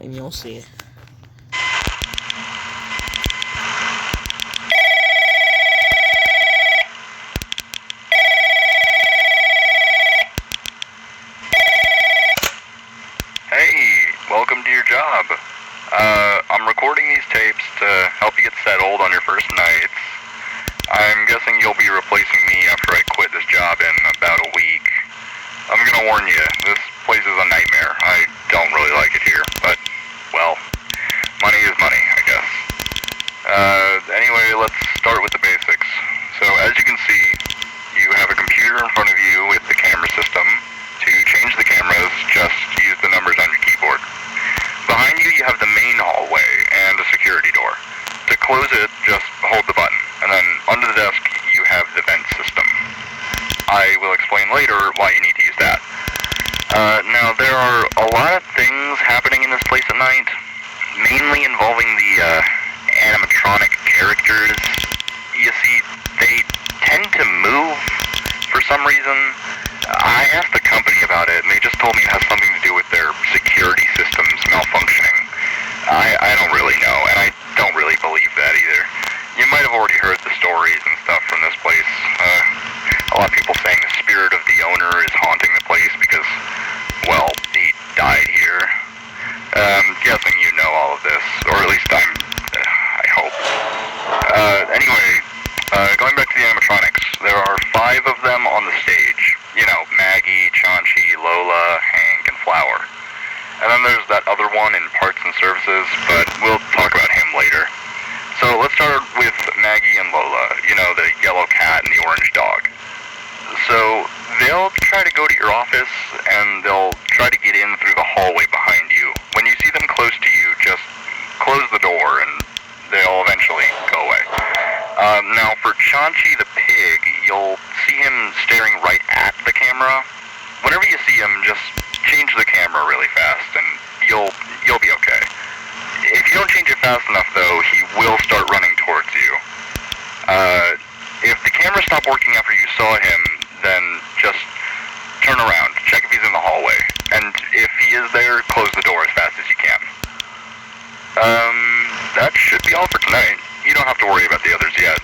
and you'll see. Hey, welcome to your job. I'm recording these tapes to help you get settled on your first nights. I'm guessing you'll be replacing me after I quit this job in about a week. I'm gonna warn you, this place is a nightmare. I don't really like it here, but, well, money is money, I guess. Anyway, let's start with the basics. So, as you can see, you have a computer in front of you with the camera system. To change the cameras, just use the numbers on your keyboard. Behind you, you have the main hallway and a security door. To close it, just hold the button, and then under the desk, you have the vent system. I will explain later why you need to use that. Now, there are a lot of things happening in this place at night, mainly involving the animatronic characters. You see, they tend to move for some reason. I asked the company about it, and they just told me it has something to do with their security systems malfunctioning. I don't really know, and I don't really believe that either. You might have already heard the stories and stuff from this place. A lot of people saying the spirit of the owner is haunting the place because, well, he died here. Guessing you know all of this, or at least I hope. Anyway, going back to the animatronics, there are 5 of them on the stage. You know, Maggie, Chaunchi, Lola, Hank, and Flower. And then there's that other one in parts and services, but we'll talk about him later. So let's start with Maggie and Lola, you know, the yellow cat and the orange dog. So they'll try to go to your office, and they'll try to get in through the hallway behind you. When you see them close to you, just close the door, and they'll eventually go away. Now for Chaunchi the pig, you'll see him staring right at the camera. Whenever you see him, just change the camera really fast, and you'll be okay. If you don't change it fast enough, though, he will start running towards you. If the camera stopped working after you saw him, then just turn around, check if he's in the hallway, and if he is there, close the door as fast as you can. That should be all for tonight. You don't have to worry about the others yet.